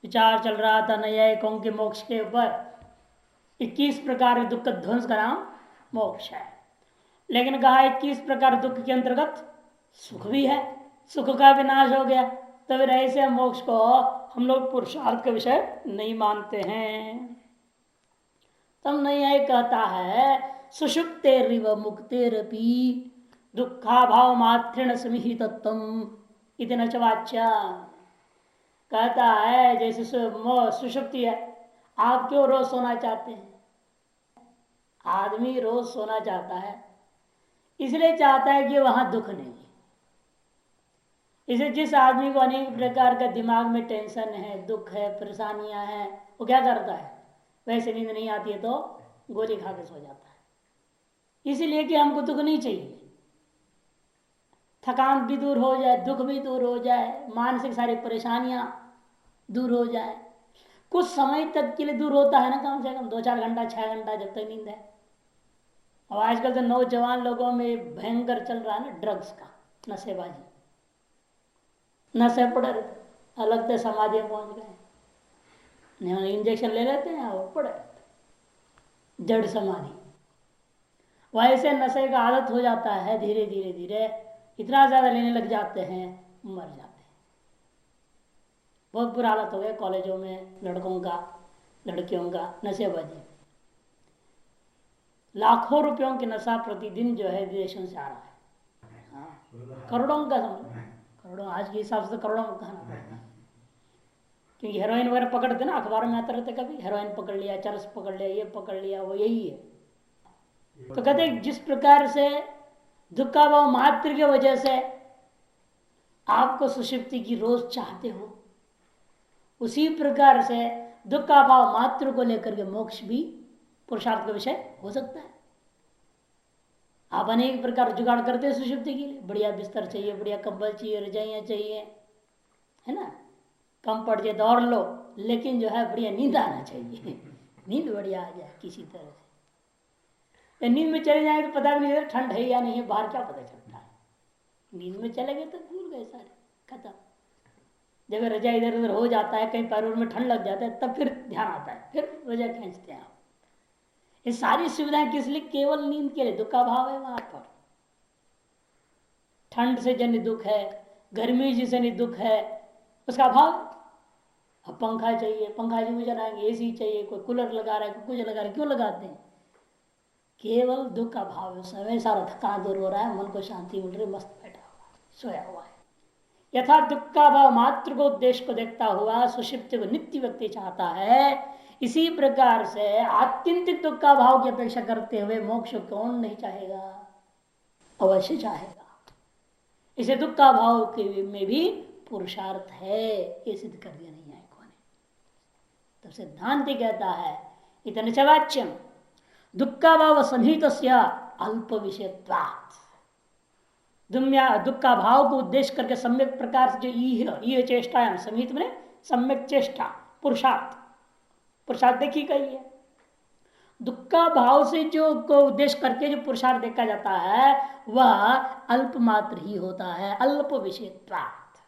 विचार चल रहा था न्यायिकों के मोक्ष के ऊपर। 21 प्रकार के दुख ध्वंस का नाम मोक्ष है। लेकिन कहा 21 प्रकार दुख के अंतर्गत सुख भी है, सुख का विनाश हो गया तो फिर ऐसे मोक्ष को हम लोग पुरुषार्थ का विषय नहीं मानते हैं। तब न्याय कहता है सुषुप्तेरिव मुक्तेरपि दुखाभाव मात्रेण समिहितत्वम इति च वाच्या। कहता है जैसे सुषुप्ति है, आप क्यों रोज सोना चाहते हैं? आदमी रोज सोना चाहता है, इसलिए चाहता है कि वहां दुख नहीं है। इसे जिस आदमी को अनेक प्रकार का दिमाग में टेंशन है, दुख है, परेशानियां हैं, वो क्या करता है? वैसे नींद नहीं आती है तो गोली खा के सो जाता है, इसलिए कि हमको दुख नहीं चाहिए। थकान भी दूर हो जाए, दुख भी दूर हो जाए, मानसिक सारी परेशानियां दूर हो जाए। कुछ समय तक के लिए दूर होता है ना, कम से कम 2-4 घंटा 6 घंटा जब तक नींद है। और आजकल तो नौजवान लोगों में भयंकर चल रहा है ना ड्रग्स का, नशेबाजी, नशे पड़े अलग से समाधि पहुंच गए, इंजेक्शन ले लेते हैं और पड़े जड़ समाधि। वैसे नशे का आदत हो जाता है, धीरे धीरे धीरे इतना ज्यादा लेने लग जाते हैं, मर जाते हैं। बहुत बुरा हालत हो गया कॉलेजों में लड़कों का, लड़कियों का नशेबाजी। लाखों रुपयों की नशा प्रतिदिन जो है विदेशों से आ रहा है। हाँ, करोड़ों का समझ, करोड़ों आज के हिसाब से तो करोड़ों का कहना पड़ेगा। क्योंकि हेरोइन वगैरह पकड़ते ना, अखबार में आता रहते, कभी हेरोइन पकड़ लिया, चरस पकड़ लिया, ये पकड़ लिया, वो यही है। तो कहते जिस प्रकार से दुख का भाव मात्र की वजह से आपको सुषुप्ति की रोज चाहते हो, उसी प्रकार से दुख का भाव मात्र को लेकर के मोक्ष भी पुरुषार्थ का विषय हो सकता है। आप अनेक प्रकार जुगाड़ करते हैं सुषुप्ति के लिए, बढ़िया बिस्तर चाहिए, बढ़िया कंबल चाहिए, रजाइयाँ चाहिए, है ना, कम पड़ जाए दौड़ लो, लेकिन जो है बढ़िया नींद आना चाहिए। नींद बढ़िया आ जाए किसी तरह से। नींद में चले जाए तो पता भी नहीं चलता ठंड है या नहीं है, बाहर क्या पता चलता है। नींद में चले गए तो भूल गए सारे, खत्म। जब रजा इधर उधर हो जाता है, कहीं पैरों में ठंड लग जाता है, तब फिर ध्यान आता है, फिर रजा खींचते हैं आप। ये सारी सुविधाएं किस लिए? केवल नींद के लिए। दुख का भाव है वहां पर, ठंड से जन्य दुख है, गर्मी से जन्य दुख है, उसका अभाव। अब पंखा चाहिए, पंखा क्यों चलाएंगे? एसी चाहिए, कोई कूलर लगा रहा है, कोई कुछ लगा रहा है, क्यों लगाते हैं? केवल दुख का भाव है। समय सारा थकान दूर हो रहा है, मन को शांति मिल रही, मस्त बैठा हुआ है, सोया हुआ है। यथा दुख का भाव मात्र को उद्देश्य को देखता हुआ सुषुप्ति को नित्य व्यक्ति चाहता है, इसी प्रकार से आत्यंतिक दुख का भाव की अपेक्षा करते हुए मोक्ष कौन नहीं चाहेगा? अवश्य चाहेगा। इसे दुख का भाव के में भी पुरुषार्थ है, ये सिद्ध कर दिया नहीं है कौन। तब सिद्धांत कहता है इतने चवाच्यम दुख का भाव संहित अल्प विषयत्वात्। दुख का भाव को उद्देश्य करके सम्यक प्रकार से जो ये चेष्टा है, समित में सम्यक चेष्टा, पुरुषार्थ, पुरुषार्थ देखी गई है। दुख का भाव से जो को उद्देश्य करके जो पुरुषार्थ देखा जाता है वह अल्प मात्र ही होता है, अल्प विषयत्वात्।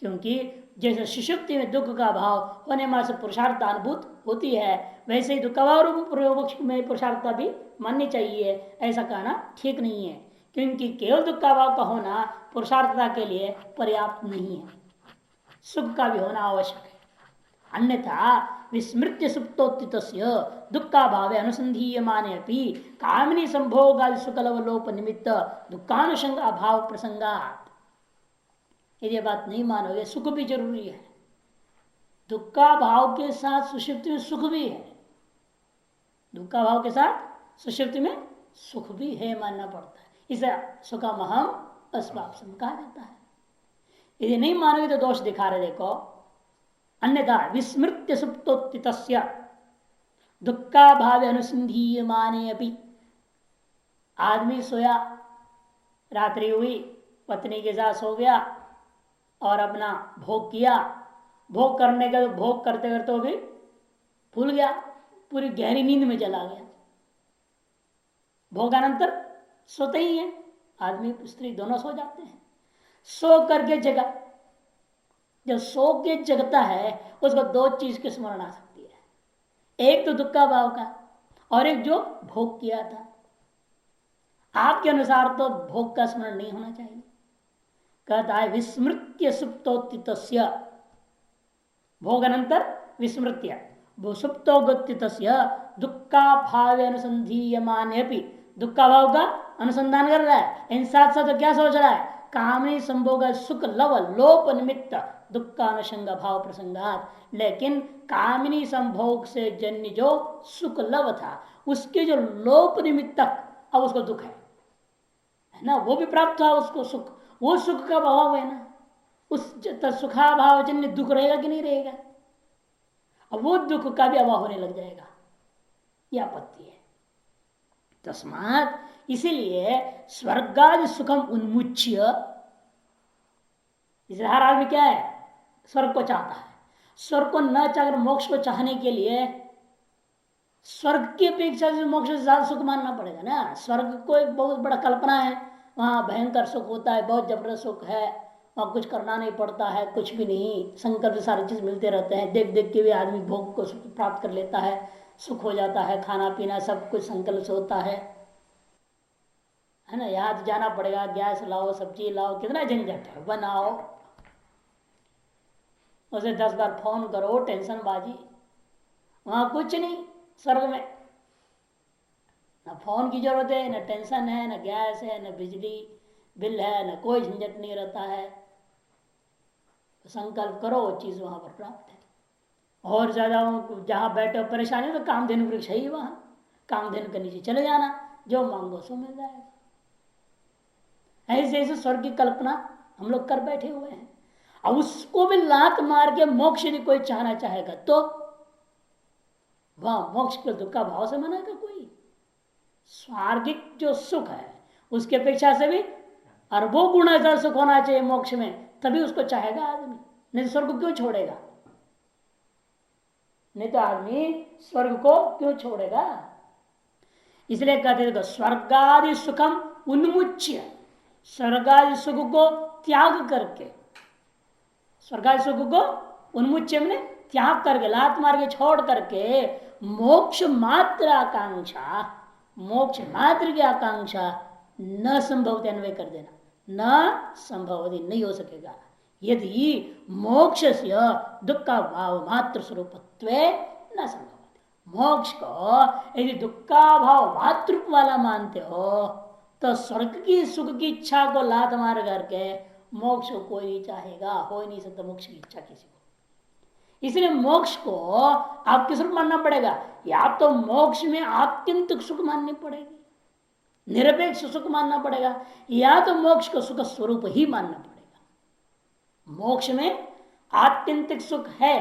क्योंकि जैसे सुषुप्ति में दुख का भाव होने में से पुरुषार्थ अनुभूत होती है, वैसे ही दुख का भाव में पुरुषार्थता भी माननी चाहिए। ऐसा कहना ठीक नहीं है, क्योंकि केवल दुख का भाव का होना पुरुषार्थता के लिए पर्याप्त नहीं है, सुख का भी होना आवश्यक है। अन्यथा विस्मृत्य सुप्तोत्थित दुख का भाव अनुसंधीयमाने अपि कामिनी संभोग सुकलवलोप निमित्त दुखानुषंग अभाव प्रसंगात। यदि बात नहीं मानोगे, सुख भी जरूरी है, दुख का भाव के साथ सुषुप्ति में सुख भी है, दुख का भाव के साथ सुषुप्ति में सुख भी है, मानना पड़ता है। इसे सुखम अहम अस्वाप्सम कहा जाता है। यदि नहीं मानोगे तो दोष दिखा रहे, देखो अन्यथा विस्मृत्य सुप्तोत्थित दुख का भाव अनुसंधीय माने अपि। आदमी सोया, रात्रि हुई, पत्नी के साथ सो गया और अपना भोग किया, भोग करने का भोग करते करते वो भी भूल गया, पूरी गहरी नींद में चला गया। भोगानंतर सोते ही है, आदमी स्त्री दोनों सो जाते हैं। सो करके जगा, जब सो के जगता है उसको दो चीज की स्मरण आ सकती है, एक तो दुख का भाव का और एक जो भोग किया था। आपके अनुसार तो भोग का स्मरण नहीं होना चाहिए। कहता है विस्मृत्य सुप्तोत्थित भोग अनंतर विस्मृत्य सुप्तोगत्थित दुखा भाव अनुसंधीयमाने दुख का भाव का अनुसंधान कर रहा है। इन साथ साथ तो क्या सोच रहा है, कामनी संभोग सुख लव लोप निमित्त दुखानुषंग भाव प्रसंगात। लेकिन कामिनी संभोग से जन्य जो सुख लव था उसके जो लोप निमित्तक अब उसको दुख है ना, वो भी प्राप्त हुआ उसको सुख, वो सुख का भाव है ना, उस सुखाभाव जन्य दुख रहेगा कि नहीं रहेगा, अब वो दुख का भी अभाव होने लग जाएगा, यह आपत्ति है। तस्मात इसीलिए स्वर्गादि सुखम उन्मुच्य, इसे हर आदमी क्या है, स्वर्ग को चाहता है। स्वर्ग को न चाहकर मोक्ष को चाहने के लिए स्वर्ग की अपेक्षा से मोक्ष से ज्यादा सुख मानना पड़ेगा ना। स्वर्ग को एक बहुत बड़ा कल्पना है, वहां भयंकर सुख होता है, बहुत जबरदस्त सुख है, वहां कुछ करना नहीं पड़ता है, कुछ भी नहीं, संकल्प सारी चीज मिलते रहते हैं, देख देख के भी आदमी भोग को प्राप्त कर लेता है, सुख हो जाता है, खाना पीना सब कुछ संकल्प से होता है ना। यहाँ जाना पड़ेगा, गैस लाओ, सब्जी लाओ, कितना झंझट है, बनाओ, उसे 10 बार फोन करो, टेंशन बाजी। वहां कुछ नहीं, स्वर्ग में ना फोन की जरूरत है, न टेंशन है, न गैस है, न बिजली बिल है, न कोई झंझट नहीं रहता है। तो संकल्प करो, वो चीज वहां पर प्राप्त है। और ज्यादा जहां बैठे हो परेशानी तो कामधेनु वृक्ष है ही, वहां कामधेनु के नीचे चले जाना, जो मांगो सो मिल जाएगा। ऐसे ऐसे स्वर्ग की कल्पना हम लोग कर बैठे हुए हैं। अब उसको भी लात मार के मोक्ष यदि कोई चाहना चाहेगा तो वह मोक्ष के दुख का भाव से मनाएगा कोई। स्वार्गिक जो सुख है उसकी अपेक्षा से भी अरबों गुना ज्यादा सुख होना चाहिए मोक्ष में, तभी उसको चाहेगा आदमी, नहीं तो स्वर्ग को क्यों छोड़ेगा, नहीं तो आदमी स्वर्ग को क्यों छोड़ेगा। इसलिए कहते थे स्वर्गादि सुखम उन्मुच्य, स्वर्गादि सुख को त्याग करके, स्वर्गादि सुख को उन्मुच्य में त्याग करके, लात मार के छोड़ करके मोक्ष मात्र आकांक्षा, मोक्ष मात्र की आकांक्षा न संभवती, अन्वय कर देना, न संभवती, नहीं हो सकेगा यदि मोक्ष से दुख का भाव मात्र स्वरूपत्व न संभवती। मोक्ष को यदि दुख का भाव मातृत्व वाला मानते हो तो स्वर्ग की सुख की इच्छा को लात मार करके मोक्ष को कोई नहीं चाहेगा, हो ही नहीं सकता मोक्ष की इच्छा किसी को। इसलिए मोक्ष को आप किस रूप मानना पड़ेगा, या तो मोक्ष में आत्यंतिक सुख माननी पड़ेगी, निरपेक्ष सुख मानना पड़ेगा, या तो मोक्ष को सुख स्वरूप ही मानना पड़ेगा। मोक्ष में आत्यंतिक सुख है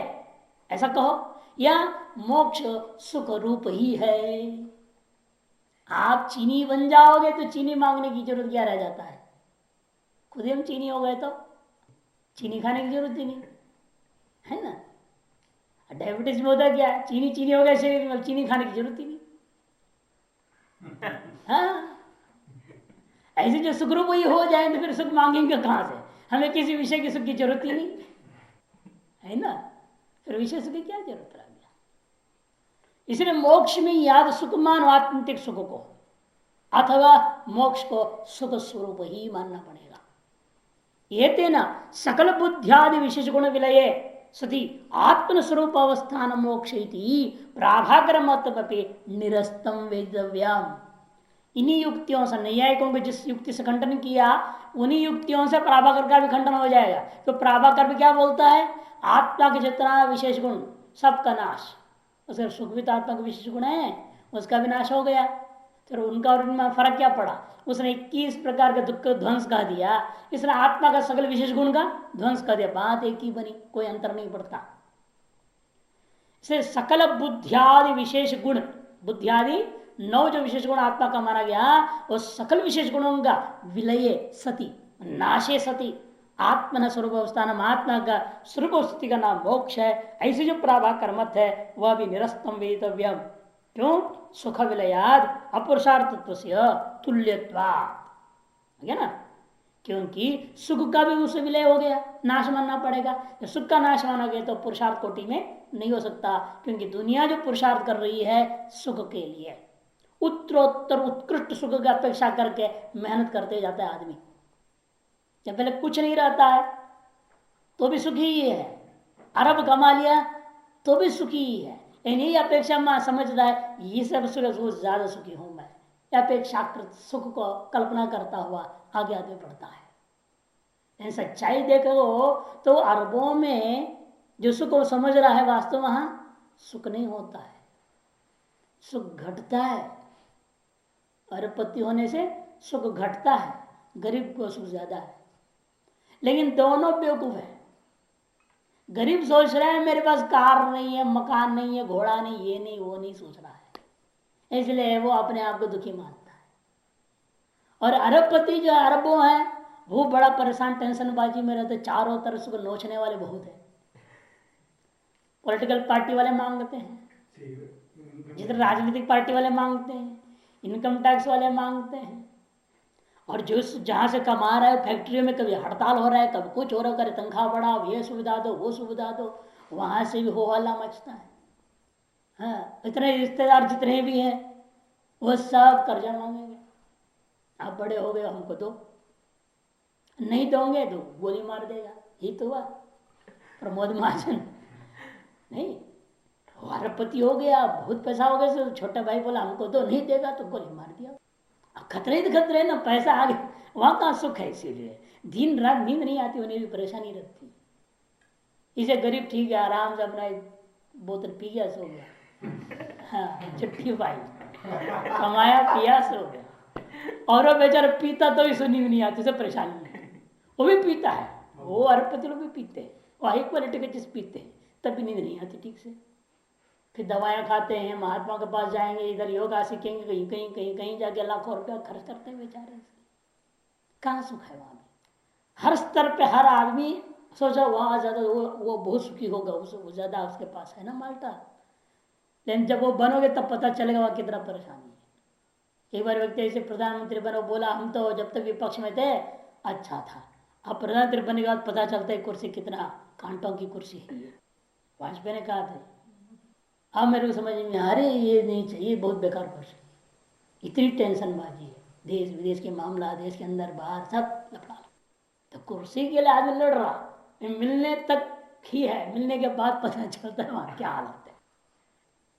ऐसा कहो, या मोक्ष सुख रूप ही है। आप चीनी बन जाओगे तो चीनी मांगने की जरूरत क्या रह जाता है, खुद ही हम चीनी हो गए तो चीनी खाने की जरूरत ही नहीं है ना। डायबिटीज में होता क्या, चीनी चीनी हो गया शरीर में, चीनी खाने की जरूरत ही नहीं। हाँ, ऐसे जो सुख रूप ही हो जाए तो फिर सुख मांगेंगे कहां से, हमें किसी विषय की सुख की जरूरत ही नहीं है ना, फिर विषय सुख की क्या जरूरत रह गया। इसलिए मोक्ष में याद सुख मानो आत्यंतिक सुख को, अथवा मोक्ष को सुख स्वरूप ही मानना पड़ेगा। ये तेना सकल बुद्धियादि विशेष गुण विलय सती आत्म स्वरूप अवस्थान मोक्ष प्राभाकर निरस्तम वेदव्याम। इन्हीं युक्तियों से, नैयायिकों को जिस युक्ति से खंडन किया उन्हीं युक्तियों से प्राभाकर का भी खंडन हो जाएगा। तो प्राभाकर भी क्या बोलता है, आत्मा के जितना विशेष गुण सबका नाश, उसका सुख भी तो आत्मा का विशेष गुण है, उसका भी नाश हो गया। फिर उनका और इनमें फर्क क्या पड़ा, उसने 21 प्रकार के दुख का ध्वंस कह दिया, इसने आत्मा का सकल विशेष गुण का ध्वंस कर दिया, बात एक ही बनी, कोई अंतर नहीं पड़ता। सकल बुद्धियादि विशेष गुण, बुद्धियादि 9 जो विशेष गुण आत्मा का माना गया, वो सकल विशेष गुणों का विलय सती, नाशे सती आत्मन स्वरूप अवस्थान, आत्मा का स्वरूप स्थिति का नाम मोक्ष है। ऐसे जो प्राभाकर मत है वह भी निरस्तम वेदितव्यम। क्यों, सुख विलयाद अपुरुषार्थत्व से तुल्यत्वात्, है ना। क्योंकि सुख का भी उससे विलय हो गया, नाश मानना पड़ेगा। तो सुख का नाश मानोगे तो पुरुषार्थ कोटि में नहीं हो सकता, क्योंकि दुनिया जो पुरुषार्थ कर रही है सुख के लिए, उत्तरोत्तर उत्कृष्ट सुख की अपेक्षा करके मेहनत करते जाता है आदमी। जब पहले कुछ नहीं रहता है तो भी सुखी ही है, अरब कमा लिया तो भी सुखी ही है, इन्हीं अपेक्षा में समझता है ये सब सुख ज्यादा सुखी हूं मैं, अपेक्षाकृत सुख को कल्पना करता हुआ आगे आगे बढ़ता है। सच्चाई देखो तो अरबों में जो सुख वो समझ रहा है वास्तव में वहां सुख नहीं होता है, सुख घटता है। अरबपति होने से सुख घटता है, गरीब को सुख ज्यादा है। लेकिन दोनों बेवकूफ है। गरीब सोच रहा है मेरे पास कार नहीं है, मकान नहीं है, घोड़ा नहीं, ये नहीं वो नहीं सोच रहा है, इसलिए वो अपने आप को दुखी मानता है। और अरबपति जो अरबों है वो बड़ा परेशान टेंशन बाजी में रहते, चारों तरफ से नोचने वाले बहुत है। पॉलिटिकल पार्टी वाले मांगते हैं, जिधर राजनीतिक पार्टी वाले मांगते हैं, इनकम टैक्स वाले मांगते हैं, और जो जहां से कमा रहा है फैक्ट्रियों में कभी हड़ताल हो रहा है, कभी कुछ हो रहा है, करे तनख्वाह बढ़ाओ, ये सुविधा दो वो सुविधा दो, वहां से भी हो हल्ला मचता है। हाँ, इतने रिश्तेदार जितने भी हैं वो सब कर्जा मांगेंगे, आप बड़े हो गए हमको दो, नहीं दोगे तो गोली मार देगा। ये तो हुआ प्रमोद महाजन, नहीं अरबपति हो गया, बहुत पैसा हो गया, छोटा भाई बोला हमको दो, नहीं देगा तो गोली मार दिया। खतरे तो खतरे ना, पैसा आ गया वहां कहाँ सुख है, इसीलिए दिन रात नींद नहीं आती, उन्हें भी परेशानी रहती। इसे गरीब ठीक है, आराम से अपना बोतल पी गया सो गया, हाँ चुटकी पाई, कमाया पिया सो गया। और वो बेचारा पीता तो भी नींद नहीं आती, उसे परेशानी है, वो भी पीता है, वो अरबपति लोग भी पीते हैं, वो हाई क्वालिटी की चीज पीते हैं, तब भी नींद नहीं आती ठीक से। फिर दवाएं खाते हैं, महात्मा के पास जाएंगे, इधर योगा सीखेंगे, कहीं कहीं कहीं कहीं जाके लाखों रुपया खर्च करते हैं बेचारे। कहाँ सुख है वहां भी? हर स्तर पे हर आदमी सोचा वहां ज्यादा वो बहुत सुखी होगा, वो ज्यादा उसके पास है ना माल्टा। लेकिन जब वो बनोगे तब पता चलेगा वहां कितना परेशानी है। कई बार व्यक्ति ऐसे प्रधानमंत्री बनो, बोला हम तो जब तक विपक्ष में थे अच्छा था, अब प्रधानमंत्री बनने के बाद पता चलता है कुर्सी कितना कांटों की कुर्सी है। ये वाजपेयी ने कहा था, अब मेरे को समझ में अरे ये नहीं चाहिए, बहुत बेकार कुर्सी, इतनी टेंशन बाजी है, देश विदेश के मामला, देश के अंदर बाहर सब लफड़ा, तो कुर्सी के लिए आदमी लड़ रहा, मिलने तक ही है, मिलने के बाद पता चलता है वहां क्या हालत है।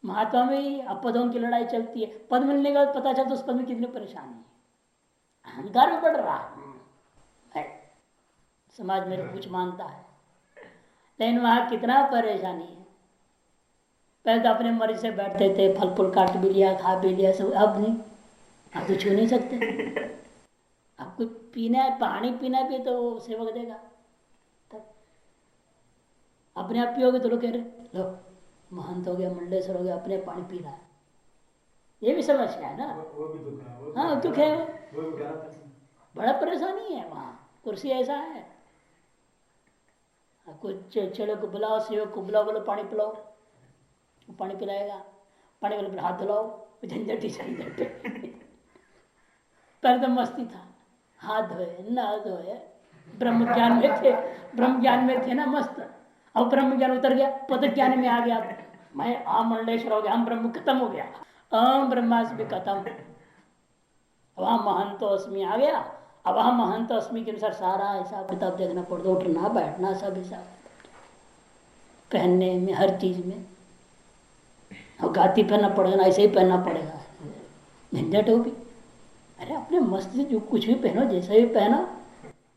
महात्मा में ही पदों की लड़ाई चलती है, पद मिलने के बाद पता चलता उस पद में कितनी परेशानी है, अहंकार भी बढ़ रहा है। समाज मेरे कुछ मानता है, लेकिन वहां कितना परेशानी है। पहले तो अपने मर्जी से बैठते थे, फल फूल काट भी लिया, खा भी लिया सब, अब नहीं, अब तो छू नहीं सकते। अब कुछ पीना है, पानी पीना भी तो सेवक देगा, तब अपने आप पियोगे तो लोग कह रहे लो महंत हो गया, मंडलेश्वर हो गया, अपने पानी पी रहा है, ये भी समस्या है ना। वो भी दुख है, हाँ दुख है, बड़ा परेशानी है वहाँ। कुर्सी ऐसा है, कुछ चेड़े को बुलाओ, सेवक को बुलाओ, बोलो पानी पिलाओ, पानी पिलाएगा, पानी वाले पर हाथ धुलाओ, झंझट ही झंझट। पहले तो मस्ती था, हाथ धोए ना धोए, ब्रह्म ज्ञान में थे, ब्रह्म ज्ञान में थे ना मस्त। अब ब्रह्म ज्ञान उतर गया, पद ज्ञान में आ गया, मैं आम मंडलेश्वर हो गया, हम ब्रह्म खत्म हो गया, अहम ब्रह्मास्मि खत्म, वहां महंतोस्मि आ गया। अब वहां महंतोस्मि के अनुसार सारा हिसाब किताब देखना पड़ता, उठना बैठना सब हिसाब, पहनने में हर चीज में, और गाती पहनना पड़ेगा ना, ऐसे ही पहनना पड़ेगा, झंझट हो भी। अरे अपने मस्त से जो कुछ भी पहनो, जैसे भी पहनो,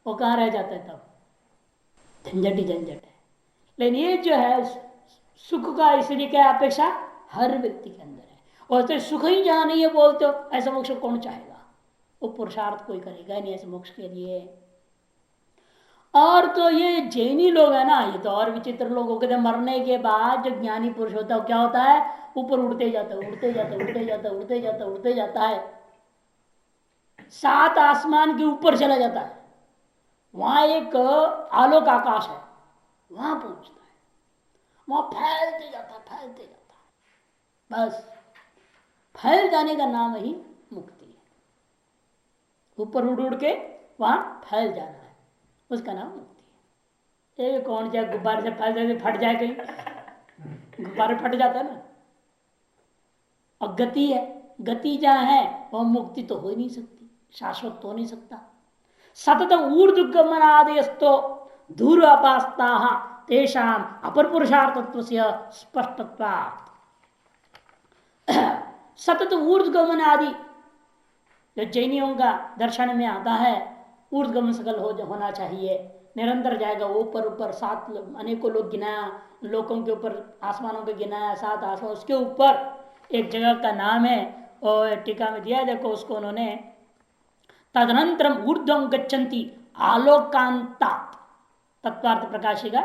वो कहाँ रह जाता है, तब झंझट ही झंझट है। लेकिन ये जो है सुख का इसलिए क्या अपेक्षा हर व्यक्ति के अंदर है, और तो सुख ही जहां नहीं है बोलते हो, ऐसा मोक्ष कौन चाहेगा? वो पुरुषार्थ कोई करेगा नहीं ऐसे मोक्ष के लिए। और तो ये जैनी लोग है ना, ये तो और विचित्र लोग हो गए, मरने के बाद जो ज्ञानी पुरुष होता है क्या होता है, ऊपर उड़ते जाता है, उड़ते जाता है, उड़ते जाता है, उड़ते जाता है, उड़ते जाता है, 7 आसमान के ऊपर चला जाता है, वहां एक आलोक आकाश है, वहां पहुंचता है, वहां फैलते जाता है, फैलते जाता है, बस फैल जाने का नाम ही मुक्ति है। ऊपर उड़ उड़ के वहां फैल जाना है, उसका नाम मुक्ति है। ये कौन जाए गुब्बारे से फैल जाए, फट जाए कहीं, गुब्बारे फट जाता है ना। और गति है, गति जहां है वह मुक्ति तो हो ही नहीं सकती, शाश्वत तो हो नहीं सकता। सतत ऊर्ध्वगमनादेस्तो दूर अपास्ता तेषाम अपर पुरुषार्थत्व से स्पष्टत्वात्। सतत ऊर्ध्वगमन आदि जो जैनियों का दर्शन में आता है, ऊर्ध्वगमन सकल होना चाहिए, निरंतर जाएगा ऊपर ऊपर। सात अनेकों लोग गिनाया, लोगों के ऊपर आसमानों को गिनाया, सात आसमान, उसके ऊपर एक जगह का नाम है और टीका में दिया, देखो उसको उन्होंने तदनंतरम ऊर्ध्वं गच्छन्ति आलोकांता तत्वार्थ प्रकाशिका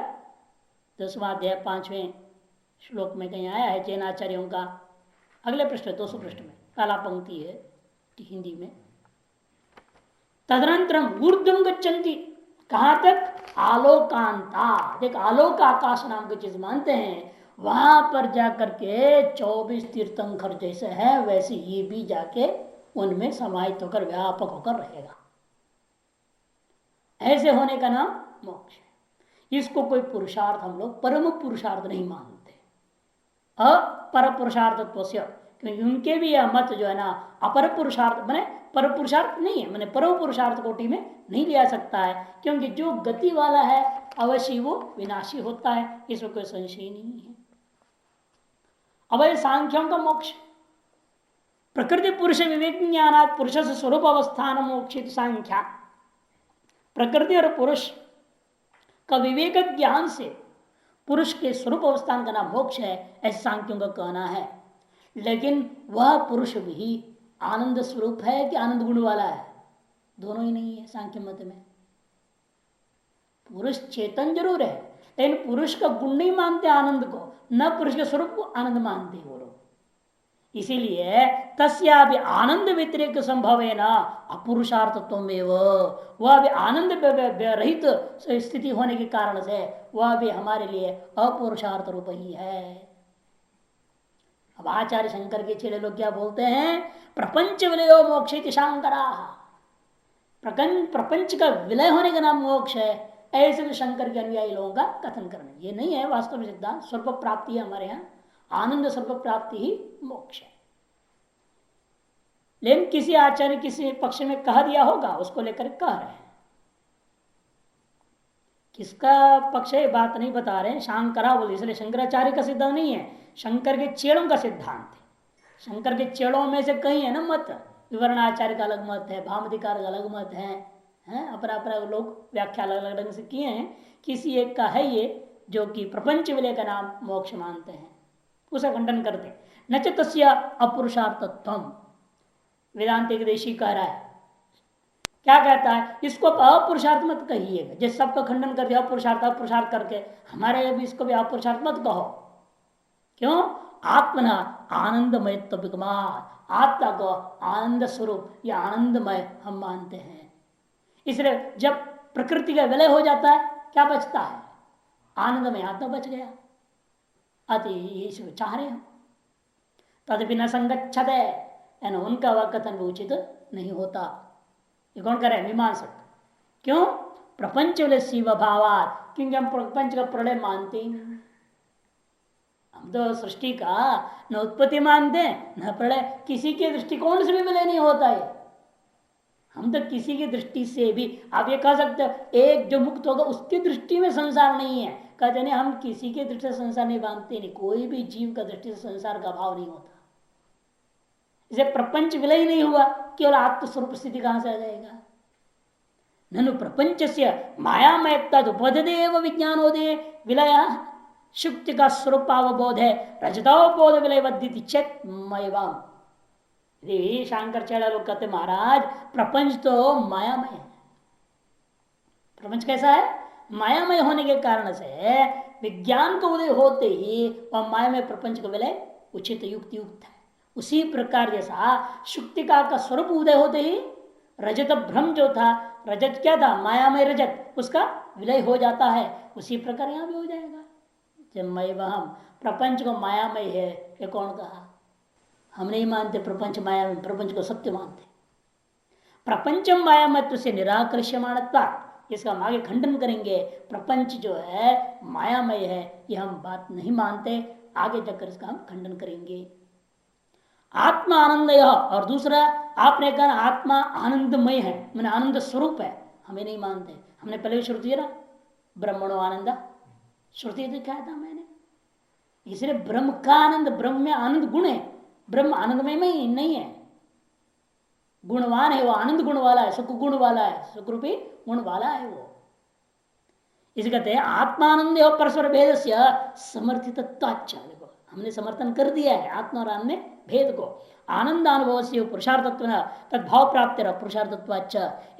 10वां अध्याय 5वें श्लोक में कहीं आया है जैनाचार्यों का। अगले पृष्ठ 200 पृष्ठ में काला पंक्ति है हिंदी में। तदनंतरम ऊर्ध्वं गच्छन्ति, कहां तक? आलोकांता। देख आलोक आकाश नाम की चीज मानते हैं, वहां पर जाकर के 24 तीर्थंकर जैसे है वैसे ये भी जाके उनमें समाहित होकर व्यापक होकर रहेगा। ऐसे होने का नाम मोक्ष है। इसको कोई पुरुषार्थ हम लोग परम पुरुषार्थ नहीं मानते, अपर पुरुषार्थत्व से, क्योंकि उनके भी यह मत जो है ना अपर पुरुषार्थ मैंने पर पुरुषार्थ नहीं है, मैंने परम पुरुषार्थ कोटि में नहीं लिया सकता है, क्योंकि जो गति वाला है अवश्य वो विनाशी होता है, इसमें कोई संशय नहीं है। अब सांख्यों का मोक्ष प्रकृति पुरुष विवेक ज्ञानात् पुरुष से स्वरूप अवस्थान मोक्षित सांख्या, प्रकृति और पुरुष का विवेक ज्ञान से पुरुष के स्वरूप अवस्थान का नाम मोक्ष है, ऐसे सांख्यों का कहना है। लेकिन वह पुरुष भी आनंद स्वरूप है कि आनंद गुण वाला है? दोनों ही नहीं है सांख्य मत में। पुरुष चेतन जरूर है, लेकिन पुरुष का गुण नहीं मानते आनंद को, न पुरुष के स्वरूप को आनंद मानते वो लोग। इसीलिए तस्या भी आनंद व्यतिरेक संभव है ना अपुरुषार्थत्व में, वह भी आनंद रहित स्थिति होने के कारण से वह भी हमारे लिए अपुरुषार्थ रूप ही है। अब आचार्य शंकर के चेले लोग क्या बोलते हैं? प्रपंच विलयो मोक्ष शांकरा, प्रपंच का विलय होने का नाम मोक्ष है, ऐसे तो शंकर के अनुयायी लोगों का कथन करना ये नहीं है वास्तव में सिद्धांत। स्वरूप प्राप्ति है हमारे यहाँ, आनंद स्वरूप प्राप्ति ही मोक्ष है। लेकिन किसी आचार्य किसी पक्ष में कह दिया होगा, उसको लेकर कह रहे हैं। किसका पक्ष है बात नहीं बता रहे हैं, शांकरा बोले, इसलिए शंकराचार्य का सिद्धांत नहीं है, शंकर के चेड़ों का सिद्धांत है। शंकर के चेड़ों में से कई है ना मत, विवरणाचार्य का अलग मत है, भामधिकार का अलग मत है, अपना अपना लोग व्याख्या अलग अलग ढंग से किए हैं। किसी एक का है ये जो कि प्रपंच विलय का नाम मोक्ष मानते हैं, उसका खंडन करते हैं। न च तस्य अपुरुषार्थत्वम, वेदांत देशी कह रहा है, क्या कहता है? इसको अपुरुषार्थ मत कहिएगा, जिस सबका खंडन कर दिया अपुरुषार्थ करके, हमारे भी इसको भी अपुरुषार्थ मत कहो। क्यों? आत्मना आनंदमयत्व विगमान, आत्मा को आनंद स्वरूप या आनंदमय हम मानते हैं। इसलिए जब प्रकृति का विलय हो जाता है क्या बचता है? आनंदमय आत्मा बच गया। अति चाह रहे हम तदपि न संगच्छत है, उनका वह कथन भी उचित नहीं होता। ये कौन करे? मीमांसक। क्यों? प्रपंच विलय शिव भावात, क्योंकि हम प्रपंच का प्रलय मानते ही नहीं। हम तो सृष्टि का न उत्पत्ति मानते न प्रलय, किसी के दृष्टिकोण से भी विलय नहीं होता है। हम तो किसी की दृष्टि से भी, आप ये कह सकते हो एक जो मुक्त होगा उसकी दृष्टि में संसार नहीं है, कहते नहीं हम किसी के दृष्टि से संसार नहीं मानते, नहीं कोई भी जीव का दृष्टि से संसार का भाव नहीं होता। इसे प्रपंच विलय ही नहीं हुआ, केवल आत्मस्वरूप स्थिति कहां से आ जाएगा? ननु प्रपंच से मायामय तदुपदेव विज्ञानोदय विलय शुक्ति का स्वरूपावबोध है, रजतावबोध विलय वद्यति चेत मयवाम। शंकराचार्य लोग कहते महाराज प्रपंच तो मायामय है। प्रपंच कैसा है? मायामय होने के कारण से विज्ञान का उदय होते ही वह मायामय प्रपंच का विलय उचित युक्त युक्त है। उसी प्रकार जैसा शुक्तिका का स्वरूप उदय होते ही रजत भ्रम जो था, रजत क्या था? मायामय रजत, उसका विलय हो जाता है। उसी प्रकार यहां भी हो जाएगा। जब मय वहम प्रपंच को मायामय है, ये कौन कहा? हम नहीं मानते प्रपंच मायामय, प्रपंच को सत्य मानते। प्रपंचम मायामत्व से निराकर्ष्यमाणत्वा, इसका हम आगे खंडन करेंगे। प्रपंच जो है मायामय है, यह हम बात नहीं मानते। आगे जाकर इसका हम खंडन करेंगे। आत्मा आनंद, और दूसरा आपने कहा आत्मा आनंदमय है, मैंने आनंद स्वरूप है, हमें नहीं मानते। हमने पहले भी श्रुति है ना, ब्रह्मणो आनंद श्रुति दिखाया था मैंने। इसलिए ब्रह्म का आनंद, ब्रह्म में आनंद गुण है, ब्रह्म आनंदमय में ही नहीं है, गुणवान है वो, आनंद गुण वाला है, सुख गुण वाला है, सुख रूपी गुण वाला है वो। इसे कहते हैं आत्मानंद और परस्पर भेद से समर्थित। देखो हमने समर्थन कर दिया है आत्मा और आनंद में भेद को। आनंद अनुभव से पुरुषार्थत्व तद्भाव प्राप्त पुरुषार्थत्व,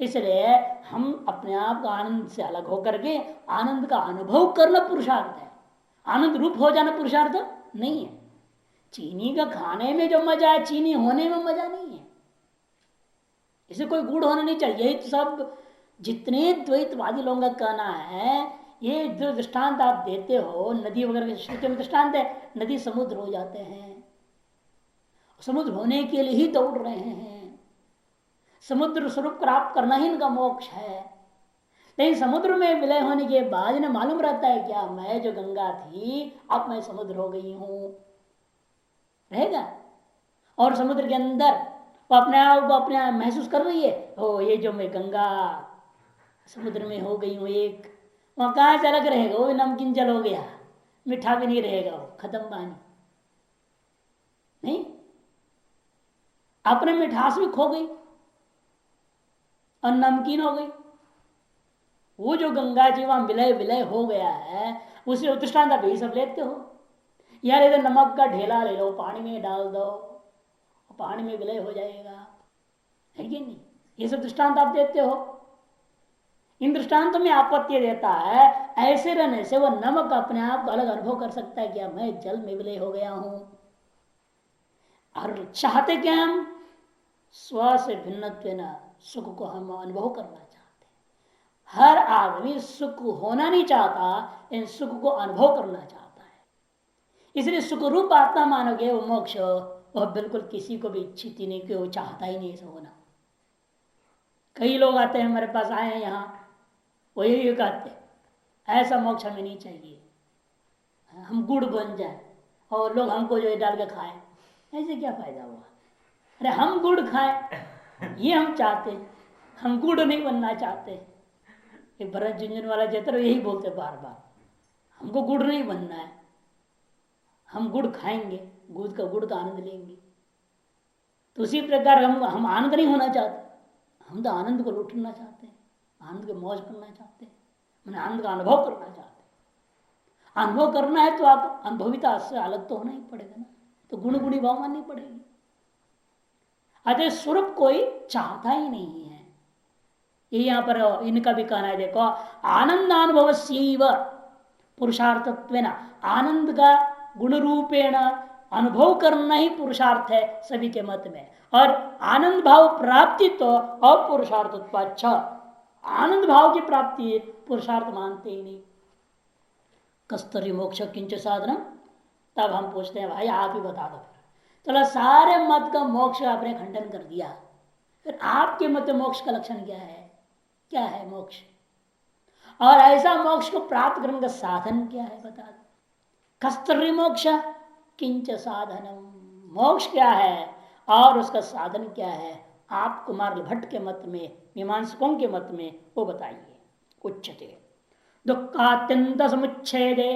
इसलिए हम अपने आप का आनंद से अलग होकर के आनंद का अनुभव करना पुरुषार्थ है, आनंद रूप हो जाना पुरुषार्थ नहीं है। चीनी का खाने में जो मजा है, चीनी होने में मजा नहीं है। इसे कोई गुण होना नहीं चाहिए। यही तो सब जितने द्वैतवादी लोगों का कहना है। ये जो दृष्टांत आप देते हो नदी वगैरह के श्रुति में दृष्टांत है, नदी समुद्र हो जाते हैं, समुद्र होने के लिए ही दौड़ रहे हैं, समुद्र स्वरूप प्राप्त करना ही इनका मोक्ष है। लेकिन समुद्र में विलय होने के बाद इन्हें मालूम रहता है क्या, मैं जो गंगा थी अब मैं समुद्र हो गई हूं, रहेगा। और समुद्र के अंदर वो अपने आप को अपने महसूस कर रही है, ओ ये जो मैं गंगा समुद्र में हो गई हूँ एक, वहां कहाँ से अलग रहेगा, वो भी नमकीन जल हो गया, मीठा भी नहीं रहेगा, वो खत्म पानी नहीं, अपने मिठास भी खो गई और नमकीन हो गई। वो जो गंगा जी वहां विलय विलय हो गया है, उसे दृष्टांत आप यही सब लेते हो। यार इधर नमक का ढेला ले लो, पानी में डाल दो, पानी में विलय हो जाएगा, है कि नहीं? ये सब दृष्टांत आप देते हो। इन दृष्टांतों में आपत्ति देता है, ऐसे रहने से वो नमक अपने आप को अलग अनुभव कर सकता है क्या, मैं जल में विलय हो गया हूं। और चाहते क्या हम, स्व से भिन्न सुख को हम अनुभव करना चाहते हैं। हर आदमी सुख होना नहीं चाहता, इन सुख को अनुभव करना चाहता है। इसलिए सुख रूप आत्मा मानोगे वो मोक्ष, वह बिल्कुल किसी को भी इच्छित ही नहीं, कि वो चाहता ही नहीं ऐसा होना। कई लोग आते हैं हमारे पास, आए हैं यहाँ, वो यही कहते ऐसा मोक्ष हमें नहीं चाहिए, हम गुड़ बन जाए और लोग हमको जो है डाल के खाएं, ऐसे क्या फायदा हुआ। अरे हम गुड़ खाएं ये हम चाहते हैं, हम गुड़ नहीं बनना चाहते। ये भरत झुंझुन वाला जतर यही बोलते बार बार, हमको गुड़ नहीं बनना है, हम गुड़ खाएंगे, गुड़ का आनंद लेंगे। तो उसी प्रकार हम आनंद नहीं होना चाहते, हम तो आनंद को लूटना चाहते हैं, आनंद को मौज करना चाहते हैं, मैंने आनंद का अनुभव करना चाहते हैं। अनुभव करना है तो आप अनुभविता से अलग तो होना ही पड़ेगा ना, तो गुण गुणी भाव माननी पड़ेगी। अतः स्वरूप कोई चाहता ही नहीं है। ये यहाँ पर इनका भी कहना है, देखो आनंदानुभव पुरुषार्थत्व, आनंद का गुण रूपेण अनुभव करना ही पुरुषार्थ है सभी के मत में। और आनंद भाव प्राप्ति तो अपुरुषार्थत्व, आनंद भाव की प्राप्ति पुरुषार्थ मानते ही नहीं। कस्तरी मोक्ष किंच साधन, तब हम पूछते हैं भाई आप ही बता दो। चलो सारे मत का मोक्ष आपने खंडन कर दिया, फिर आपके मत मोक्ष का लक्षण क्या है, क्या है मोक्ष, और ऐसा मोक्ष को प्राप्त करने का साधन क्या है बता दो। कस्तरी मोक्ष किंच साधनम, मोक्ष क्या है और उसका साधन क्या है, आप कुमार भट्ट के मत में, मीमांसकों के मत में वो बताइए। उच्चते दुखात्यंत समुच्छेदे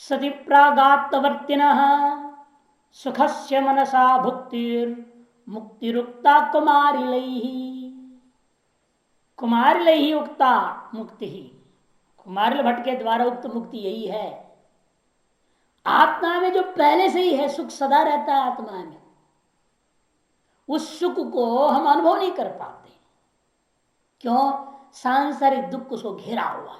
सति प्रागात्वर्तिनः सुखस्य मनसा भुक्तिर मुक्तिरुक्ता कुमारिलैहि, कुमारिलैहि उक्ता मुक्ति ही, कुमारिल भट्ट के द्वारा उक्त मुक्ति यही है। आत्मा में जो पहले से ही है सुख सदा रहता है आत्मा में, उस सुख को हम अनुभव नहीं कर पाते। क्यों? सांसारिक दुख उसको घेरा हुआ है।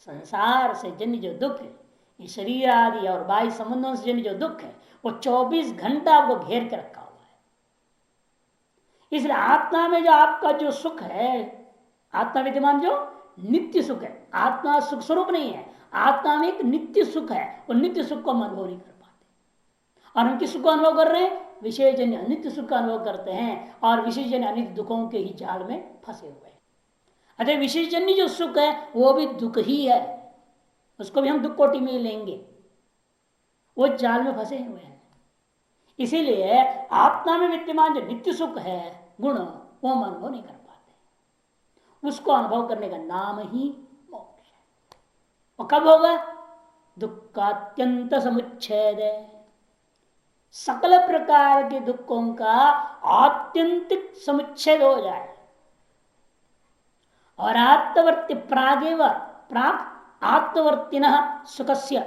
संसार से जन्य जो दुख है, ये शरीर आदि और बाह्य संबंधों से जन्य जो दुख है, वो 24 घंटा आपको घेर के रखा हुआ है। इसलिए आत्मा में जो आपका जो सुख है, आत्मा विद्यमान जो नित्य सुख है, आत्मा सुख स्वरूप नहीं है, आत्मा में एक नित्य सुख है, वो नित्य सुख को हम अनुभव नहीं कर पाते। और हम किस सुख को अनुभव कर रहे हैं? विषयजन्य अनित्य सुख का अनुभव करते हैं और विषयजन्य अनित्य दुखों के ही जाल में फंसे हुए हैं। अतः विषयजन्य जो सुख है वो भी दुख ही है, उसको भी हम दुख कोटि में ही लेंगे, वो जाल में फंसे हुए हैं। इसीलिए आत्मा में विद्यमान जो नित्य सुख है गुण, वो हम अनुभव नहीं कर पाते। उसको अनुभव करने का नाम ही मोक्ष है। और कब होगा? दुखात्यंत समुच्छेद, सकल प्रकार के दुखों का आत्यंतिक समुच्छेद हो जाए और आत्मवर्ती प्राग आत्मवर्तिन सुखस्य,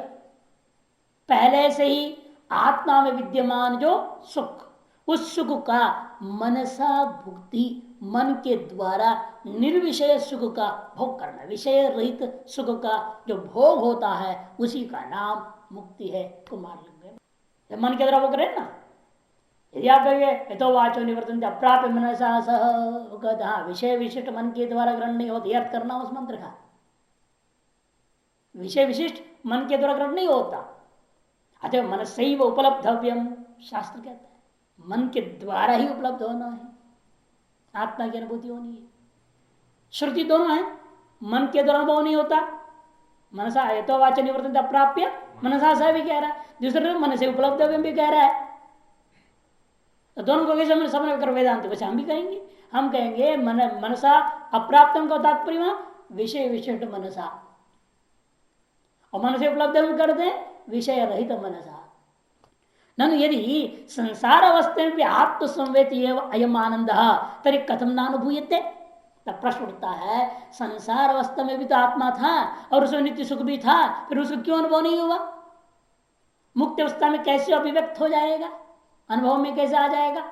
पहले से ही आत्मा में विद्यमान जो सुख, उस सुख का मनसा भुक्ति, मन के द्वारा निर्विषय सुख का भोग करना, विषय रहित सुख का जो भोग होता है उसी का नाम मुक्ति है। कुमार लिंग मन के द्वारा वो करे ना, यदि आप कहिए तो वाचो निवर्तन अप्राप्य मनसा सह, कहते हाँ विषय विशिष्ट मन के द्वारा ग्रहण नहीं होता, अर्थ करना उस मंत्र का। विषय विशिष्ट मन के द्वारा ग्रहण नहीं होता, अतः मन से ही वो उपलब्धव्यम, शास्त्र कहता है मन के द्वारा ही उपलब्ध होना है, आत्मा की अनुभूति होनी है। श्रुति दोनों है, मन के द्वारा अनुभव नहीं होता, मनसा तो वाच निवर्तन अप्राप्य मनसा सह भी कह रहा है, दूसरे मन से उपलब्धव्यम भी कह रहा है। तो दोनों को कैसे समझ कर वेदांत वैसे हम भी कहेंगे, हम कहेंगे मनसा अप्राप्तम का तात्पर्य विषय विशिष्ट मनसा, और मन से उपलब्ध हम कर दें विषय रहित मनसा। ननु यदि संसार अवस्था में भी आत्म संवेद अयम आनंद तरी कथम नानुभूयते, तब प्रश्न उठता है संसार अवस्था में भी तो आत्मा था और उसमें नित्य सुख भी था, फिर उसको क्यों अनुभव नहीं हुआ? मुक्त अवस्था में कैसे अभिव्यक्त हो जाएगा, अनुभव में कैसे आ जाएगा?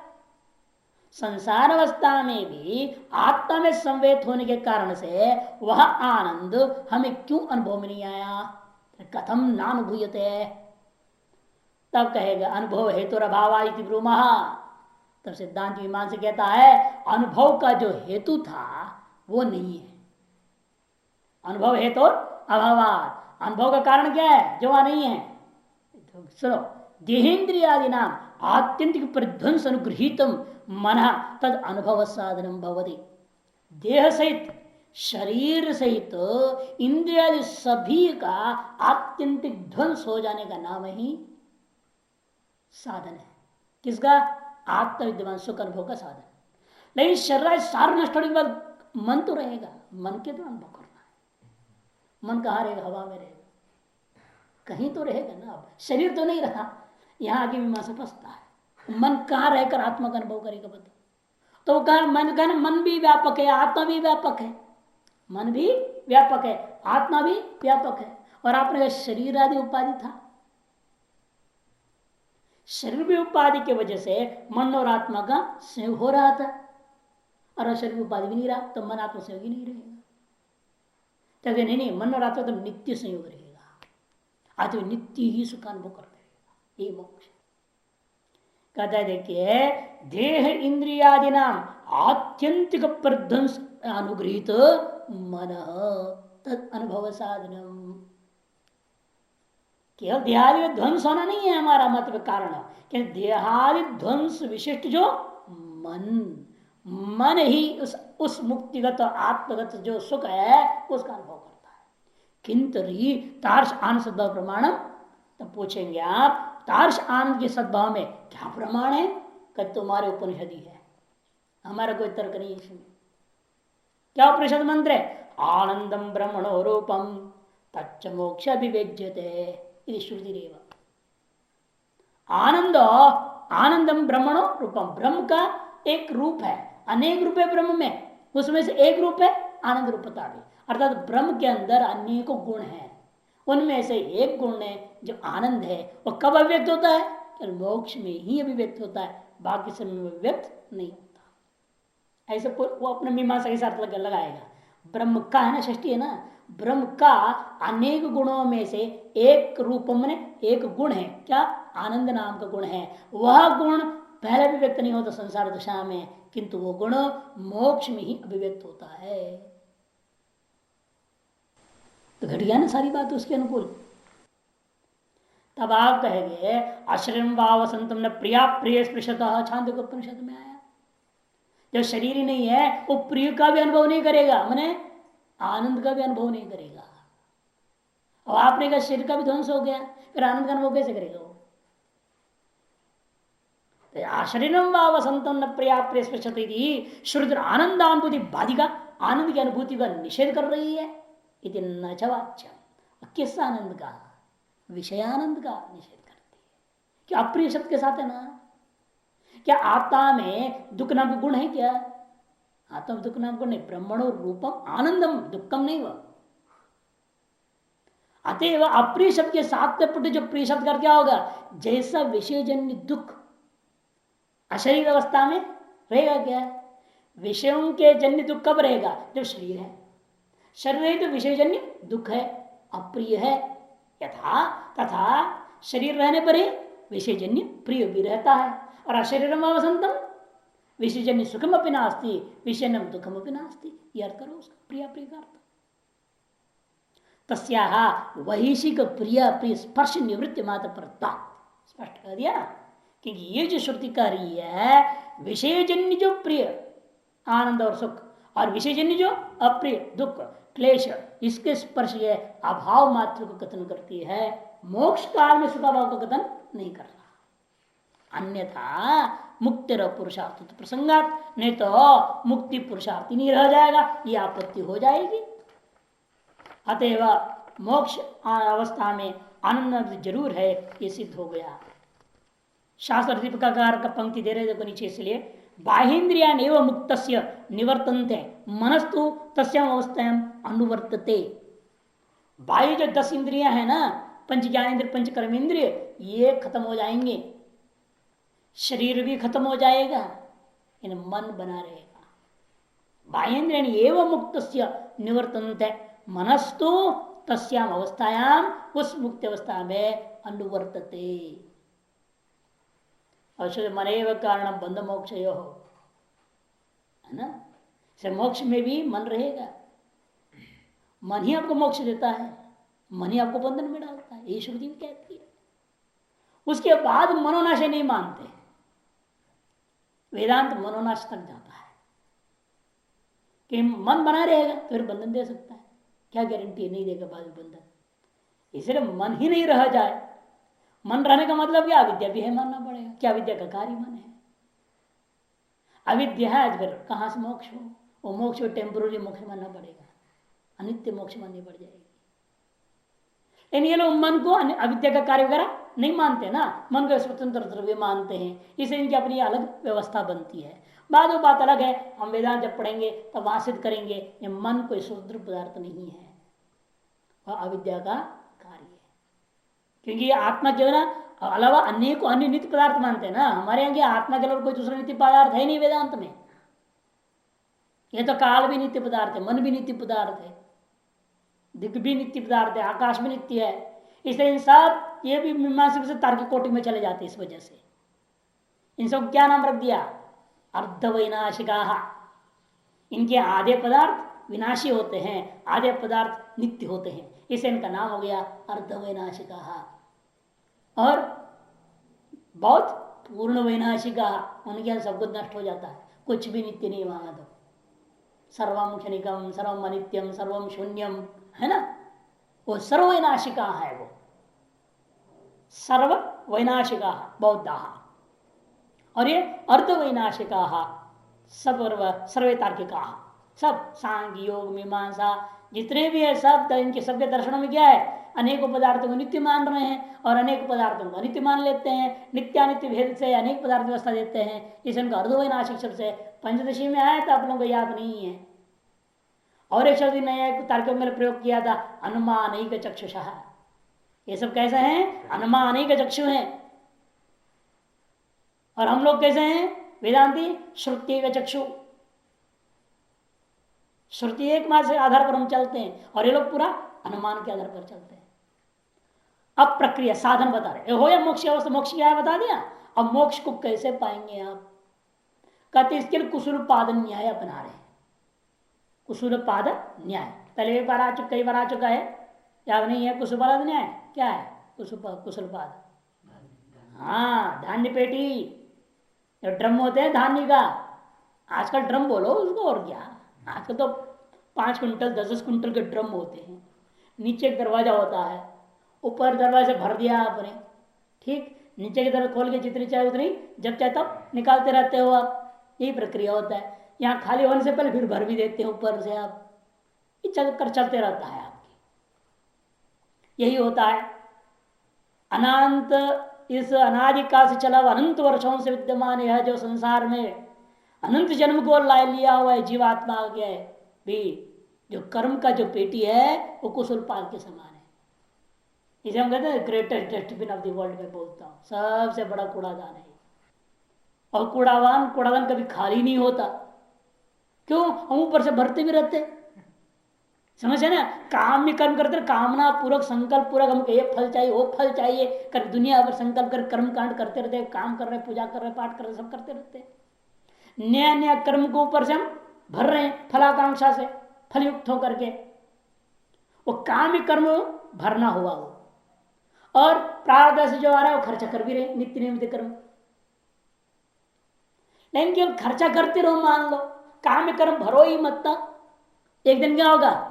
संसार अवस्था में भी आत्मा में संवेद होने के कारण से वह आनंद हमें क्यों अनुभव में नहीं आया? कथम नानुभूयते, तब कहेगा अनुभव हेतु अभावा इति ब्रूमः। तब सिद्धांत विमान से कहता है अनुभव का जो हेतु था वो नहीं है, अनुभव हेतु अभाव, अनुभव का कारण क्या है जो वहां नहीं है? तो सुनो, देहेन्द्रियादि नाम आत्यंतिक प्रध्वंस अनुगृहित मन तद अनुभव साधनम भवति। देह सहित शरीर सहित इंद्रियादि सभी का आत्यंतिक ध्वंस हो जाने का नाम ही साधन है। किसका? आत्म विद्यमान सुख अनुभव का साधन। लेकिन शरीर सार नष्ट होने के बाद मन तो रहेगा, मन के तो अनुभव करना है। मन कहाँ रहेगा? हवा में रहेगा, कहीं तो रहेगा ना। अब शरीर तो नहीं रहा, यहाँ आगे मीमांसा फंसता है, मन कहाँ रहकर आत्मा का अनुभव करेगा बता? तो मन भी व्यापक है, आत्मा भी व्यापक है, मन भी व्यापक है, आत्मा भी व्यापक है। और आपने शरीर आदि उपाधि था, शरीर भी उपाधि की वजह से मन और आत्मा का संयोग हो रहा था, और शरीर उपाधि भी नहीं रहा तो मन आत्मा संयोग ही नहीं रहेगा। तो नहीं, मन और आत्मा तो नित्य संयोग रहेगा, आज नित्य ही सुख अनुभव करते रहेगा, ये मोक्ष। कहता है देखिए, देह इंद्रियादि नाम आत्यंतिक प्रध्वंस अनुगृहित मन तद अनुभव साधनम। केवल देहादि ध्वंस होना नहीं है हमारा मत में कारण, कि देहादि ध्वंस विशिष्ट जो मन ही उस मुक्तिगत आत्मगत जो सुख है उसका अनुभव करता है। किंतु तार्श आनंद सद्भाव प्रमाणम, तब पूछेंगे आप तार्श आनंद के सद्भाव में क्या प्रमाण है? कि तुम्हारे उपनिषद ही है, हमारा कोई तर्क नहीं इसमें। क्या उपनिषद मंत्र है? आनंदम ब्रह्मणो रूपम तच्च मोक्ष अभिव्यज्यते इति श्रुतिरेव। आनंद, आनंदम ब्रह्मणो रूपम, ब्रह्म का एक रूप है, अनेक रूप है ब्रह्म में, उसमें से एक रूप है आनंद रूपता भी, अर्थात ब्रह्म के अंदर अनेकों गुण हैं, उनमें से एक गुण है जो आनंद है। वो कब अभिव्यक्त होता है? तो मोक्ष में ही अभिव्यक्त होता है, बाकी समय में अभिव्यक्त नहीं होता। ऐसे वो अपने मीमांसा के साथ लगाएगा। ब्रह्म का है ना, षष्ठी है ना, ब्रह्म का अनेक गुणों में से एक रूपम ने एक गुण है, क्या? आनंद नाम का गुण है। वह गुण पहले अभिव्यक्त नहीं होता संसार दशा में, किंतु वो गुण मोक्ष में ही अभिव्यक्त होता है। तो घट गया ना सारी बात उसके अनुकूल। तब आप कहेंगे अशरीरम भाव संतम न प्रिया प्रिय स्पृशतः, छांदोग्य उपनिषद में आया। जब शरीर ही नहीं है वो प्रिय का भी अनुभव नहीं करेगा, मैंने आनंद का भी अनुभव नहीं करेगा। और आपने कहा शरीर का भी ध्वंस हो गया, फिर आनंद का अनुभव कैसे करेगा वो? शरीरम व वसंतम न प्रिया प्रिय स्पृशति श्रुति आनंदानुभूति बाधिका, आनंद की अनुभूति का निषेध कर रही है। इति न च वाच्यम, किस आनंद का? विषयानंद का निषेध करती है। क्या अप्रिय शब्द के साथ है ना? क्या आत्मा में दुख नाम का गुण है क्या? आत्मा में दुख नाम गुण नहीं, ब्रह्मणो रूपम आनंदम दुखम नहीं वह। अतएव अप्रिय शब्द के साथ में पुट जो प्रिय शब्द कर क्या होगा? जैसा विषयजन्य दुख अशरीर अवस्था में रहेगा क्या? विषयों के जन्य दुख कब रहेगा? जब शरीर है। शरीर है तो विषयजन्य दुख है, अप्रिय है। यथा तथा शरीर रहने पर ही विषयजन्य प्रिय भी रहता है। और अशरीरम वसंतम विषयजन्य सुखम अपनी नास्ति विषयनम दुखम अपनी नास्ति। यह अर्थ करो उसका, प्रिय प्रिय का अर्थ। तस्याहा वैशिक प्रिय प्रिय स्पर्श निवृत्ति मात्र पर स्पष्ट कर दिया। क्योंकि ये जो श्रुति कह रही है विषयजन्य जो प्रिय आनंद और सुख और विषयजन्य जो अप्रिय दुख क्लेश, इसके स्पर्श ये अभाव मात्र को कथन करती है, मोक्ष काल में सुखाभाव का कथन नहीं कर रहा। अन्यथा मुक्ति पुरुषार्थ प्रसंगात, नहीं तो मुक्ति पुरुषार्थी नहीं रह जाएगा, ये आपत्ति हो जाएगी। अतएव मोक्ष अवस्था में आनंद जरूर है, ये सिद्ध हो गया। शास्त्र दीपिकाकार का पंक्ति दे रहे देखो नीचे, इसलिए बाहेन्द्रिया एवं मुक्त निवर्तन्ते मनस्तु तस्याम अवस्थायाम अनुवर्तते। बाह्य जो 10 इंद्रियां है ना, पंच ज्ञानेन्द्रिय पंच कर्मेंद्रिय, ये खत्म हो जाएंगे, शरीर भी खत्म हो जाएगा, इन मन बना रहेगा। बाहेन्द्रिया एवं मुक्त निवर्तन्ते मनस्तु तस्याम अवस्थायाम, उस मुक्त अवस्था में अनुवर्तते। मनेव कारण बंध मोक्ष है ना, से मोक्ष में भी मन रहेगा। मन ही आपको मोक्ष देता है, मन ही आपको बंधन में डालता है, ये श्रुति भी कहती है। उसके बाद मनोनाश नहीं मानते, वेदांत मनोनाश तक जाता है कि मन बना रहेगा तो फिर बंधन दे सकता है, क्या गारंटी नहीं देगा बाद में बंधन। इसलिए मन ही नहीं रह जाए, मन रहने का मतलब क्या? अविद्या भी है मानना पड़ेगा, क्या अविद्या का कार्य मन है? अविद्या है, फिर कहां से मोक्ष हो? वो मोक्ष को टेम्पोररी मोक्ष मानना पड़ेगा, अनित्य मोक्ष माननी पड़ जाएगी। लेकिन ये लोग मन को अविद्या का कार्य वगैरह नहीं मानते ना, मन को स्वतंत्र द्रव्य मानते हैं, इसलिए इनकी अपनी अलग व्यवस्था बनती है। बाद में बात अलग है, हम वेदांत जब पढ़ेंगे तब वहां सिद्ध करेंगे ये मन कोई स्वतंत्र पदार्थ नहीं है, वह अविद्या का कार्य है। क्योंकि आत्मा जो है ना अलावा अन्य को अन्य नित्य पदार्थ मानते हैं ना, हमारे यहाँ आत्मा के अलावा कोई दूसरा नित्य पदार्थ है नहीं वेदांत में। ये तो काल भी नित्य पदार्थ है, मन भी नित्य पदार्थ है, दिग्ग भी नित्य पदार्थ है, आकाश भी नित्य है। इसलिए इन सब ये भी मीमांसा से तार्किक कोटि में चले जाते हैं। इस वजह से इन सब क्या नाम रख दिया? अर्धवैनाशिका। इनके आधे पदार्थ विनाशी होते हैं, आधे पदार्थ नित्य होते हैं, इसे इनका नाम हो गया अर्धवैनाशिका। और बहुत पूर्ण वैनाशिका, उनके यहाँ सब कुछ नष्ट हो जाता है, कुछ भी नित्य नहीं वहां। तो सर्वम क्षणिकम सर्वम अनित्यम सर्वम शून्यम है ना, वो सर्ववैनाशिका है, वो सर्व वैनाशिका बौद्धा। और ये अर्धवैनाशिका सर्वे तार्किका, सब सांख्य योग मीमांसा जितने भी है सब इनके सबके दर्शनों में क्या है? अनेकों पदार्थों को नित्य मान रहे हैं और अनेक पदार्थों को अनित्य मान लेते हैं, नित्यानित्य भेद से अनेक पदार्थ व्यवस्था देते हैं। इसे उनका अर्धवैनाशिक शब्द से पंचदशी में आया था, आप लोगों को याद नहीं है। और एक शब्द नया तार्किकों में प्रयोग किया था, अनुमानिक चक्षुषः। ये सब कैसे हैं? अनुमानिक चक्षु हैं। और हम लोग कैसे हैं? वेदांती श्रुति का चक्षु, श्रुति एक मास के आधार पर हम चलते हैं और ये लोग पूरा अनुमान के आधार पर चलते हैं। अब प्रक्रिया साधन बता रहे हो या मोक्ष अवस्था, मोक्ष क्या है बता दिया। अब मोक्ष को कैसे पाएंगे आप? कहते इसके लिए कुशल पादन न्याय अपना रहे हैं। कुशल पादन न्याय पहले एक बार आ चुका, कई बार आ चुका है, याद नहीं है? कुशल पादन न्याय क्या है? कुशलपाद, हाँ धान्य पेटी, जो ड्रम होते हैं धान्य का, आजकल ड्रम बोलो उसको और क्या, आजकल तो 5 क्विंटल 10-10 क्विंटल के ड्रम होते हैं। नीचे एक दरवाजा होता है, ऊपर दरवाजे भर दिया आपने, ठीक, नीचे की तरफ खोल के जितनी चाहे उतनी जब चाहे तब निकालते रहते हो आप, यही प्रक्रिया होता है। यहाँ खाली होने से पहले फिर भर भी देते हैं ऊपर से आप, ये चलते रहता है आपकी, यही होता है। अनंत, इस अनादिकाल से चला हुआ अनंत वर्षों से विद्यमान यह जो संसार में अनंत जन्म को ला लिया हुआ है जीवात्मा के भी, जो कर्म का जो पेटी है वो कुशलपाद के समान है। इसे हम कहते हैं greatest dustbin of the world में बोलता हूँ, सबसे बड़ा कूड़ादान है। और कूड़ादान कभी खाली नहीं होता, क्यों, हम ऊपर से भरते भी रहते, समझ है ना। काम में कर्म करते, कामना पूर्वक संकल्प पूर्वक हमको ये फल चाहिए वो फल चाहिए कर दुनिया भर संकल्प कर कर्म कांड करते रहते, काम कर रहे, पूजा कर रहे, पाठ कर रहे, सब करते रहते। नया नया कर्म को ऊपर से हम भर रहे हैं फलाकांक्षा से, फलयुक्त होकर के, वो काम कर्म भरना हुआ वो, और प्रारब्ध से जो आ रहा है वो खर्चा कर भी रहे नित्य नियमित कर्म। लेकिन केवल खर्चा करते रहो, मान लो काम कर्म भरो ही मत, एक दिन क्या होगा,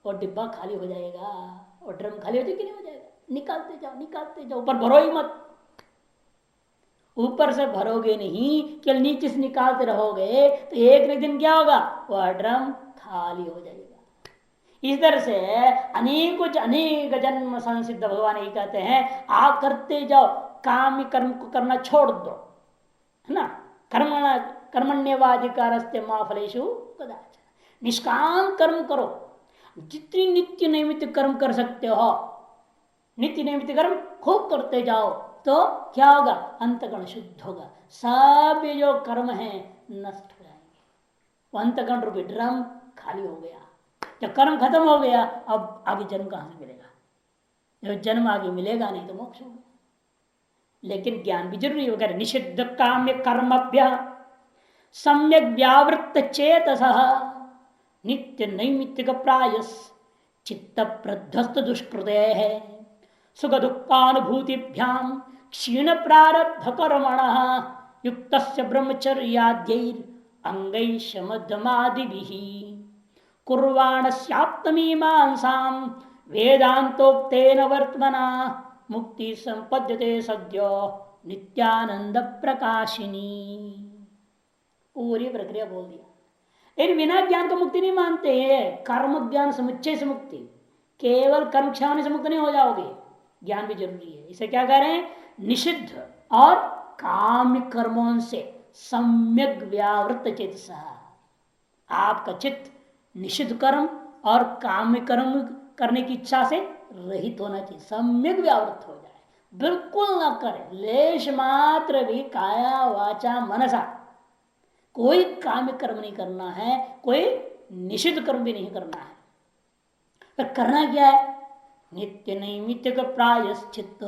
और डिब्बा खाली हो जाएगा, और ड्रम खाली हो जाएगा कि नहीं हो जाएगा, निकालते जाओ, ऊपर भरो ही मत। ऊपर से भरोगे नहीं, केवल नीचे से निकालते रहोगे तो एक दिन क्या होगा, वह ड्रम खाली हो जाएगा। इस तरह से अनेक जन्म संसिद्ध भगवान ये कहते हैं, आप करते जाओ, काम कर्म को करना छोड़ दो, है ना। कर्मण्यवाधिकारस्ते मा फलेषु कदाचन, निष्काम कर्म करो, जितनी नित्य नैमित्य कर्म कर सकते हो नित्य नैमित्य कर्म खूब करते जाओ, तो क्या होगा, अंतगण शुद्ध होगा, सब जो कर्म है नष्ट हो जाएंगे, वो अंतगण रूपी ड्रम खाली हो गया। जब कर्म खत्म हो गया, अब आगे जन्म कहां से मिलेगा, जब जन्म आगे मिलेगा नहीं तो मोक्ष होगा। लेकिन ज्ञान भी जरूरी है। निषिद्ध काम्य कर्मभ्य सम्यक व्यावृत्त चेतस नित्य नैमित्तिक प्रायस चित्त प्रध्वस्त दुष्कृतय है सुख दुखानुभूतिभ्याम क्षीण प्रारब्ध कर्मण युक्त ब्रह्मचर्याद्यैर अंगै शमधमादिभिः कुर्वाणस्याप्तमीमांसां वेदांतोक्तेन वर्त्मना मुक्ति संपद्यते सद्यो नित्यानंद प्रकाशिनी। पूरी प्रक्रिया बोल दिया। इन बिना ज्ञान को मुक्ति नहीं मानते हैं, कर्म ज्ञान समुच्चय से मुक्ति, केवल कर्म क्षय से मुक्त नहीं हो जाओगे, ज्ञान भी जरूरी है। इसे क्या कह रहे हैं, निषिद्ध और काम्य कर्मों से सम्यक व्यावृत चित्त, आपका चित्त निषिद्ध कर्म और काम्य कर्म करने की इच्छा से रहित होना चाहिए, सम्यक व्यावृत हो जाए, बिल्कुल ना करे, लेश मात्र भी काया वाचा मनसा कोई काम्य कर्म नहीं करना है, कोई निषिद्ध कर्म भी नहीं करना है। तो करना क्या है, नित्य नैमित्तिक प्रायश्चित,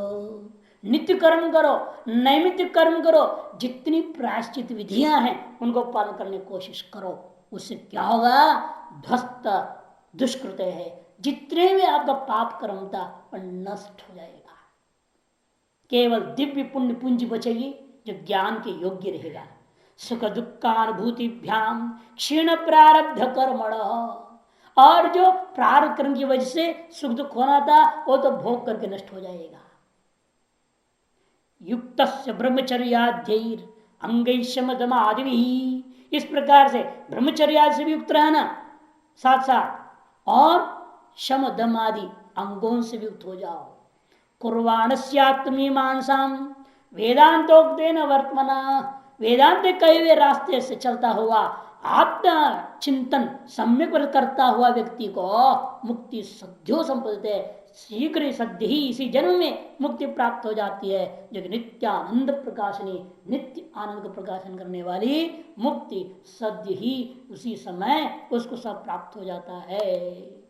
नित्य कर्म करो, नैमित्तिक कर्म करो, जितनी प्रायश्चित विधियां हैं उनको पालन करने की कोशिश करो। उससे क्या होगा, ध्वस्त दुष्कृत है, जितने भी आपका पाप कर्म था वह नष्ट हो जाएगा, केवल दिव्य पुण्य पूंजी बचेगी जो ज्ञान के योग्य रहेगा। सुख दुखानुभूतिभ्याम क्षीण प्रारब्ध कर्मण, और जो प्रारब्ध कर्म की वजह से सुख दुख होना था वो तो भोग करके नष्ट हो जाएगा। युक्त ब्रह्मचर्याद्यैर अंगैशमदमादिभिः, इस प्रकार से ब्रह्मचर्या से भी युक्त रहना साथ साथ, और शम दम आदि अंगों से भी युक्त हो जाओ। कुर्वाणस्यात्मीमांसां वेदांतोक्तेन वर्त्मना, वेदांत कहे हुए रास्ते से चलता हुआ आत्म चिंतन सम्यक करता हुआ व्यक्ति को मुक्ति सद्यो संपदते, शीघ्र ही सद्य ही इसी जन्म में मुक्ति प्राप्त हो जाती है, जो कि नित्यानंद प्रकाशनी, नित्य आनंद को प्रकाशन करने वाली मुक्ति सद्य ही उसी समय उसको सब प्राप्त हो जाता है।